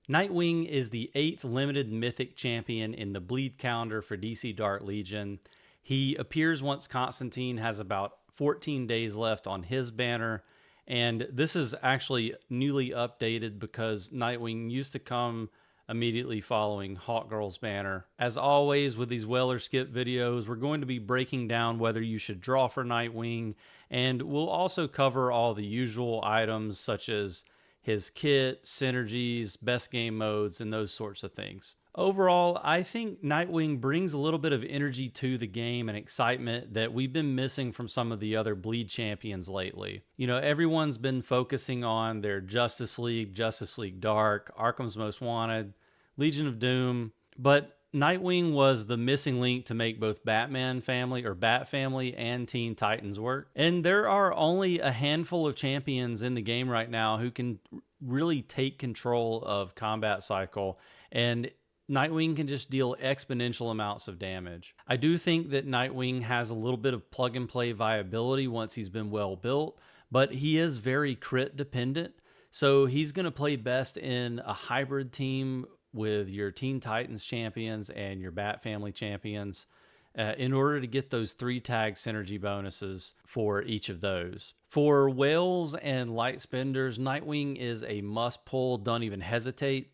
Nightwing is the 8th limited mythic champion in the bleed calendar for DC Dark Legion. He appears once Constantine has about 14 days left on his banner, and this is actually newly updated because Nightwing used to come immediately following Hawkgirl's banner. As always with these well or skip videos, we're going to be breaking down whether you should draw for Nightwing, and we'll also cover all the usual items such as his kit, synergies, best game modes, and those sorts of things. Overall, I think Nightwing brings a little bit of energy to the game and excitement that we've been missing from some of the other bleed champions lately. You know, everyone's been focusing on their Justice League Dark, Arkham's Most Wanted, Legion of Doom, but Nightwing was the missing link to make both Batman Family or Bat Family and Teen Titans work. And there are only a handful of champions in the game right now who can really take control of combat cycle, and Nightwing can just deal exponential amounts of damage. I do think that Nightwing has a little bit of plug and play viability once he's been well built, but he is very crit dependent. So he's going to play best in a hybrid team with your Teen Titans champions and your Bat Family champions in order to get those 3 tag synergy bonuses for each of those. For whales and light spenders, Nightwing is a must pull, don't even hesitate.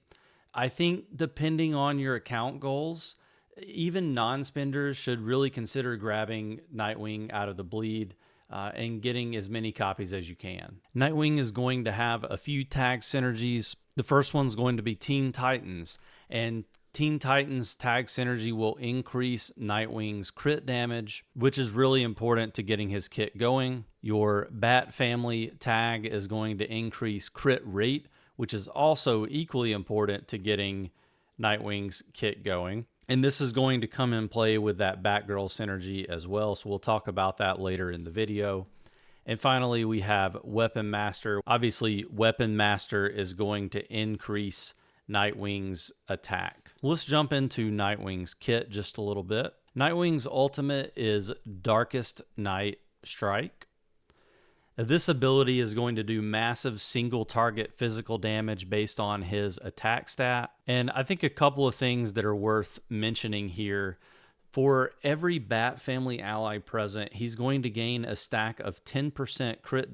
I think depending on your account goals, even non-spenders should really consider grabbing Nightwing out of the bleed and getting as many copies as you can. Nightwing is going to have a few tag synergies. The first one's going to be Teen Titans, and Teen Titans tag synergy will increase Nightwing's crit damage, which is really important to getting his kit going. Your Bat Family tag is going to increase crit rate, which is also equally important to getting Nightwing's kit going. And this is going to come in play with that Batgirl synergy as well, so we'll talk about that later in the video. And finally, we have Weapon Master. Obviously, Weapon Master is going to increase Nightwing's attack. Let's jump into Nightwing's kit just a little bit. Nightwing's ultimate is Darkest Night Strike. This ability is going to do massive single target physical damage based on his attack stat. And I think a couple of things that are worth mentioning here. For every Bat Family ally present, he's going to gain a stack of 10% crit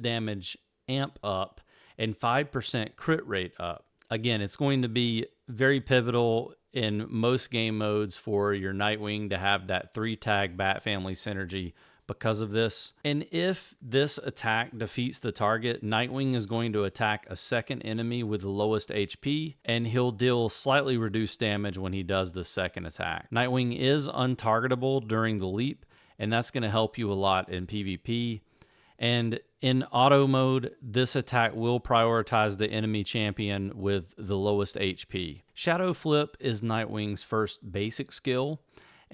damage amp up, and 5% crit rate up. Again, it's going to be very pivotal in most game modes for your Nightwing to have that 3 tag Bat Family synergy because of this. And if this attack defeats the target, Nightwing is going to attack a second enemy with the lowest HP, and he'll deal slightly reduced damage when he does the second attack. Nightwing is untargetable during the leap, and that's going to help you a lot in PvP. And in auto mode, this attack will prioritize the enemy champion with the lowest HP. Shadow Flip is Nightwing's first basic skill,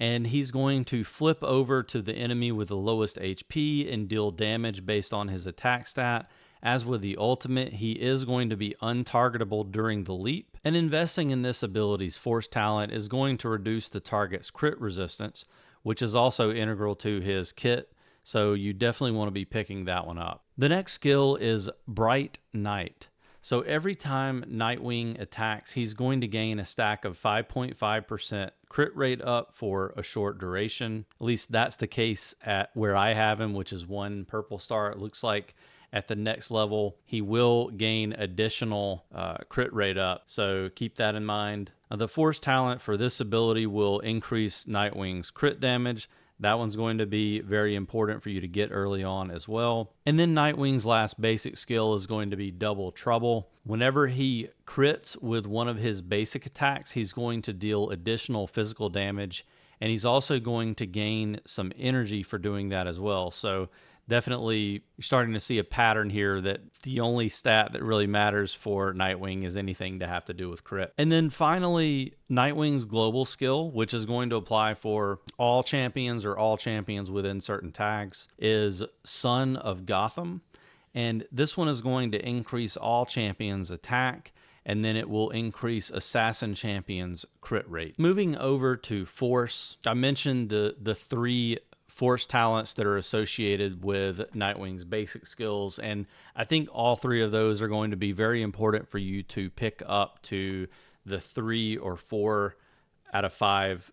and he's going to flip over to the enemy with the lowest HP and deal damage based on his attack stat. As with the ultimate, he is going to be untargetable during the leap, and investing in this ability's force talent is going to reduce the target's crit resistance, which is also integral to his kit, so you definitely want to be picking that one up. The next skill is Bright Night. So every time Nightwing attacks, he's going to gain a stack of 5.5% crit rate up for a short duration. At least that's the case at where I have him, which is 1 purple star. It looks like at the next level, he will gain additional crit rate up. So keep that in mind. The force talent for this ability will increase Nightwing's crit damage. That one's going to be very important for you to get early on as well. And then Nightwing's last basic skill is going to be Double Trouble. Whenever he crits with one of his basic attacks, he's going to deal additional physical damage, and he's also going to gain some energy for doing that as well. So definitely you're starting to see a pattern here that the only stat that really matters for Nightwing is anything to have to do with crit. And then finally, Nightwing's global skill, which is going to apply for all champions or all champions within certain tags, is Son of Gotham. And this one is going to increase all champions' attack, and then it will increase Assassin Champion's crit rate. Moving over to Force, I mentioned the 3 force talents that are associated with Nightwing's basic skills. And I think all 3 of those are going to be very important for you to pick up to the 3 or 4 out of 5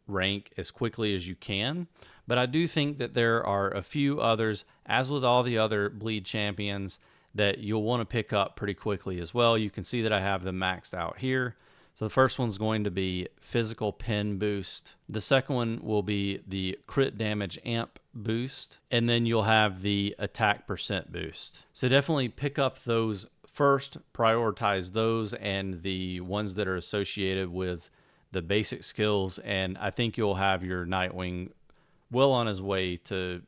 rank as quickly as you can. But I do think that there are a few others, as with all the other bleed champions, that you'll want to pick up pretty quickly as well. You can see that I have them maxed out here. So the first one's going to be physical pin boost. The second one will be the crit damage amp boost. And then you'll have the attack percent boost. So definitely pick up those first, prioritize those and the ones that are associated with the basic skills. And I think you'll have your Nightwing well on his way to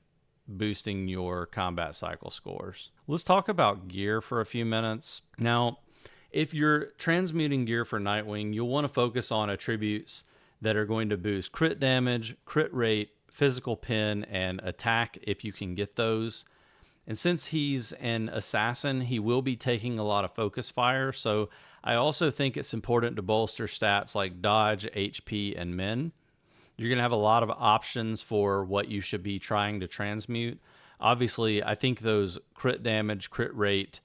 boosting your combat cycle scores. Let's talk about gear for a few minutes. Now, if you're transmuting gear for Nightwing, you'll want to focus on attributes that are going to boost crit damage, crit rate, physical pin, and attack if you can get those. And since he's an assassin, he will be taking a lot of focus fire. So I also think it's important to bolster stats like dodge, HP, and min. You're going to have a lot of options for what you should be trying to transmute. Obviously, I think those crit damage, crit rate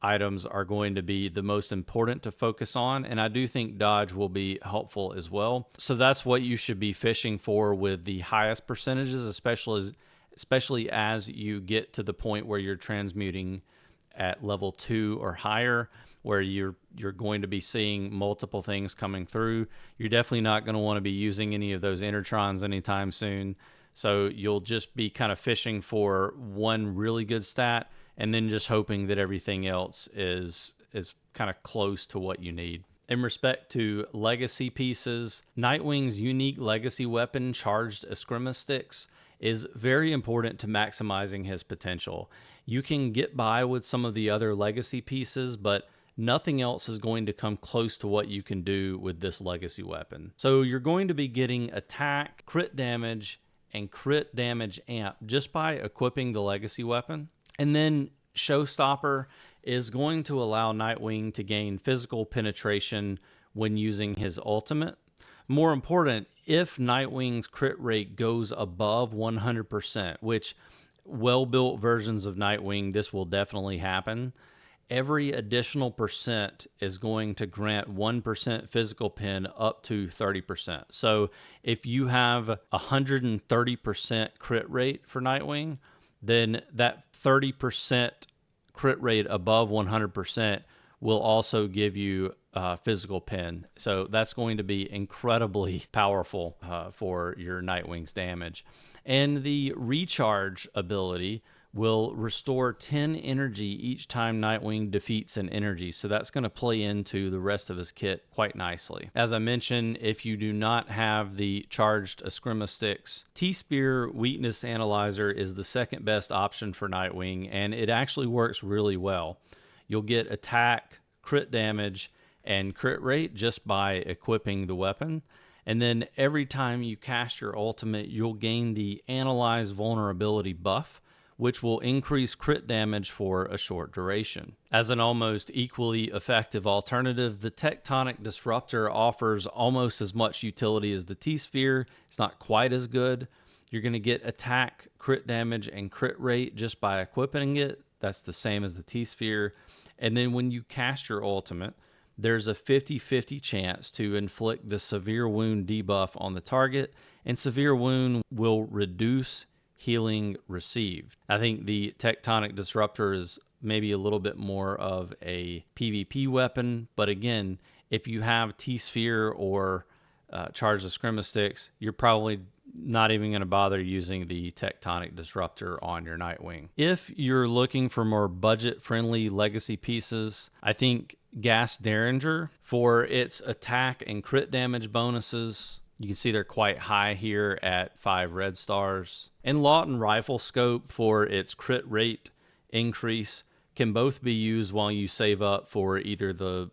items are going to be the most important to focus on, and I do think dodge will be helpful as well. So that's what you should be fishing for with the highest percentages, especially as you get to the point where you're transmuting at level 2 or higher, where you're going to be seeing multiple things coming through. You're definitely not going to want to be using any of those Intertrons anytime soon. So you'll just be kind of fishing for one really good stat and then just hoping that everything else is kind of close to what you need. In respect to legacy pieces, Nightwing's unique legacy weapon, Charged Eskrima Sticks, is very important to maximizing his potential. You can get by with some of the other legacy pieces, but nothing else is going to come close to what you can do with this legacy weapon. So you're going to be getting attack, crit damage, and crit damage amp just by equipping the legacy weapon. And then Showstopper is going to allow Nightwing to gain physical penetration when using his ultimate. More important, if Nightwing's crit rate goes above 100%, which well-built versions of Nightwing, this will definitely happen, every additional percent is going to grant 1% physical pen up to 30%. So if you have 130% crit rate for Nightwing, then that 30% crit rate above 100% will also give you physical pen. So that's going to be incredibly powerful for your Nightwing's damage. And the recharge ability will restore 10 energy each time Nightwing defeats an energy. So that's going to play into the rest of his kit quite nicely. As I mentioned, if you do not have the Charged Eskrima Sticks, T-Spear Weakness Analyzer is the second best option for Nightwing, and it actually works really well. You'll get attack, crit damage, and crit rate just by equipping the weapon. And then every time you cast your ultimate, you'll gain the Analyze Vulnerability buff, which will increase crit damage for a short duration. As an almost equally effective alternative, the Tectonic Disruptor offers almost as much utility as the T-Spear. It's not quite as good. You're going to get attack, crit damage, and crit rate just by equipping it. That's the same as the T-Sphere. And then when you cast your ultimate, there's a 50-50 chance to inflict the Severe Wound debuff on the target, and Severe Wound will reduce healing received. I think the Tectonic Disruptor is maybe a little bit more of a PvP weapon, but again, if you have T-Sphere or Charged Eskrima Sticks, you're probably not even going to bother using the Tectonic Disruptor on your Nightwing. If you're looking for more budget-friendly legacy pieces, I think Gas Derringer, for its attack and crit damage bonuses, you can see they're quite high here at 5 red stars. And Lawton Rifle Scope, for its crit rate increase, can both be used while you save up for either the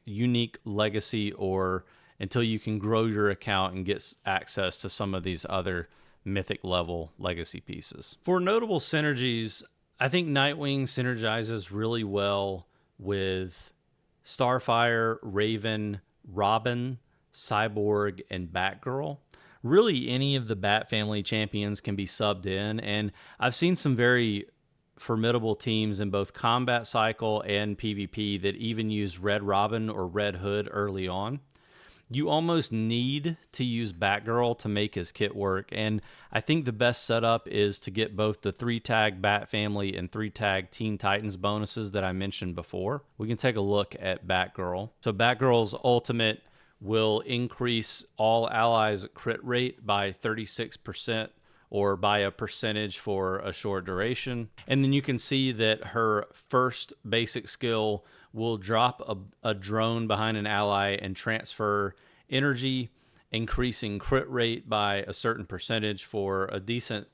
unique legacy or until you can grow your account and get access to some of these other mythic level legacy pieces. For notable synergies, I think Nightwing synergizes really well with Starfire, Raven, Robin, Cyborg, and Batgirl. really any of the Bat Family champions can be subbed in. And I've seen some very formidable teams in both Combat Cycle and PvP that even use Red Robin or Red Hood early on. You almost need to use Batgirl to make his kit work, and I think the best setup is to get both the 3-tag Bat Family and 3-tag Teen Titans bonuses that I mentioned before. We can take a look at Batgirl. So Batgirl's ultimate will increase all allies' crit rate by 36%, or by a percentage for a short duration. And then you can see that her first basic skill will drop a drone behind an ally and transfer energy, increasing crit rate by a certain percentage for a decent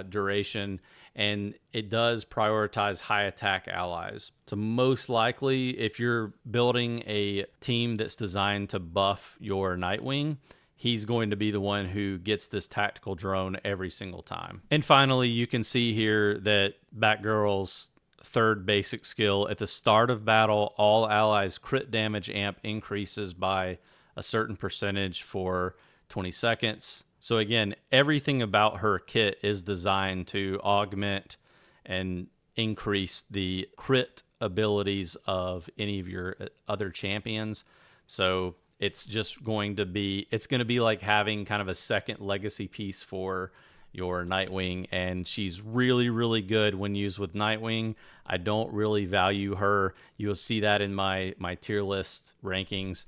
duration. And it does prioritize high attack allies. So most likely, if you're building a team that's designed to buff your Nightwing, he's going to be the one who gets this tactical drone every single time. And finally, you can see here that Batgirl's third basic skill, at the start of battle, all allies' crit damage amp increases by a certain percentage for 20 seconds. So again, everything about her kit is designed to augment and increase the crit abilities of any of your other champions. So it's just going to be, it's going to be like having kind of a second legacy piece for your Nightwing, and she's really, really good when used with Nightwing. I don't really value her. You'll see that in my tier list rankings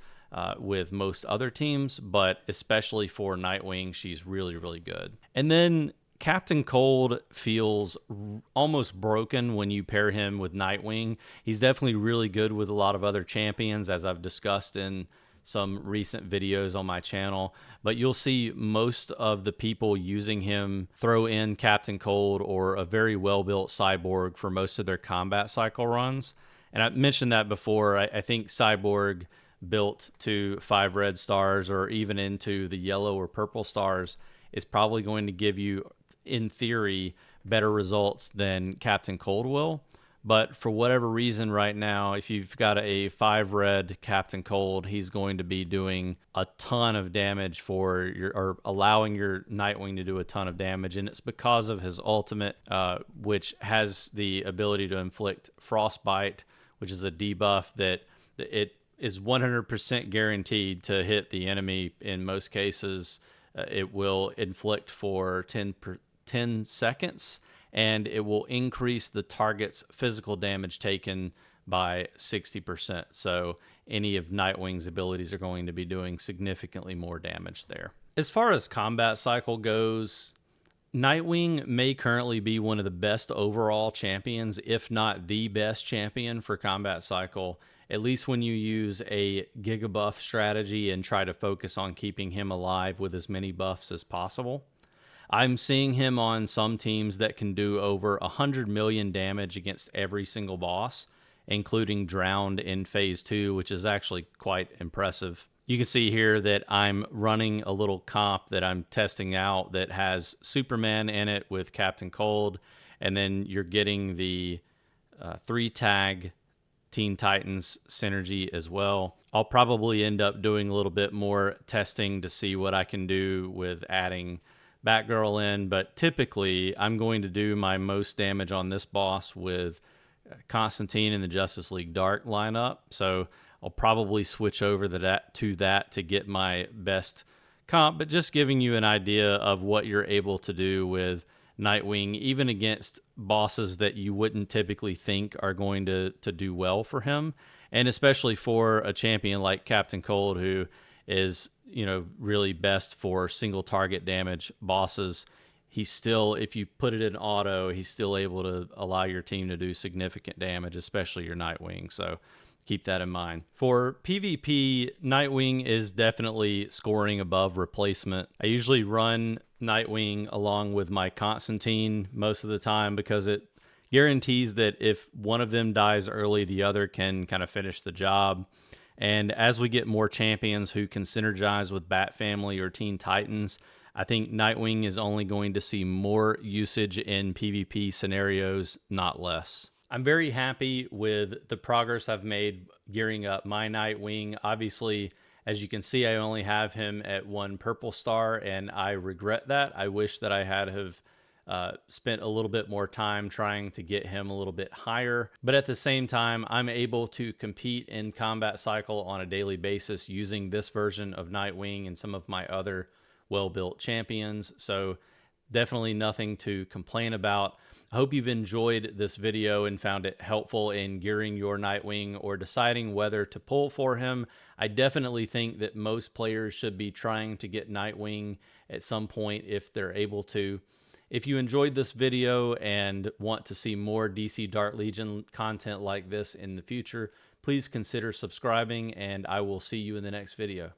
with most other teams, but especially for Nightwing, she's really, really good. And then Captain Cold feels almost broken when you pair him with Nightwing. He's definitely really good with a lot of other champions, as I've discussed in some recent videos on my channel, but you'll see most of the people using him throw in Captain Cold or a very well-built Cyborg for most of their Combat Cycle runs. And I mentioned that before. I think Cyborg built to 5 red stars or even into the yellow or purple stars is probably going to give you, in theory, better results than Captain Cold will. But for whatever reason right now, if you've got a 5 red Captain Cold, he's going to be doing a ton of damage for your, or allowing your Nightwing to do a ton of damage. And it's because of his ultimate, which has the ability to inflict Frostbite, which is a debuff that it is 100% guaranteed to hit the enemy. In most cases, it will inflict for 10 seconds. And it will increase the target's physical damage taken by 60%. So any of Nightwing's abilities are going to be doing significantly more damage there. As far as Combat Cycle goes, Nightwing may currently be one of the best overall champions, if not the best champion for Combat Cycle, at least when you use a gigabuff strategy and try to focus on keeping him alive with as many buffs as possible. I'm seeing him on some teams that can do over 100 million damage against every single boss, including Drowned in Phase 2, which is actually quite impressive. You can see here that I'm running a little comp that I'm testing out that has Superman in it with Captain Cold, and then you're getting the 3-tag Teen Titans synergy as well. I'll probably end up doing a little bit more testing to see what I can do with adding Batgirl in, but typically I'm going to do my most damage on this boss with Constantine in the Justice League Dark lineup. So I'll probably switch over to that to get my best comp, but just giving you an idea of what you're able to do with Nightwing, even against bosses that you wouldn't typically think are going to do well for him. And especially for a champion like Captain Cold, who is, you know, really best for single target damage bosses. He's still, if you put it in auto, he's still able to allow your team to do significant damage, especially your Nightwing. So keep that in mind. For PvP, Nightwing is definitely scoring above replacement. I usually run Nightwing along with my Constantine most of the time because it guarantees that if one of them dies early, the other can kind of finish the job. And as we get more champions who can synergize with Bat Family or Teen Titans, I think Nightwing is only going to see more usage in PvP scenarios, not less. I'm very happy with the progress I've made gearing up my Nightwing. Obviously, As you can see, I only have him at 1 purple star, and I regret that. I wish that I had have spent a little bit more time trying to get him a little bit higher. But at the same time, I'm able to compete in Combat Cycle on a daily basis using this version of Nightwing and some of my other well-built champions. So definitely nothing to complain about. I hope you've enjoyed this video and found it helpful in gearing your Nightwing or deciding whether to pull for him. I definitely think that most players should be trying to get Nightwing at some point if they're able to. If you enjoyed this video and want to see more DC Dark Legion content like this in the future, please consider subscribing, and I will see you in the next video.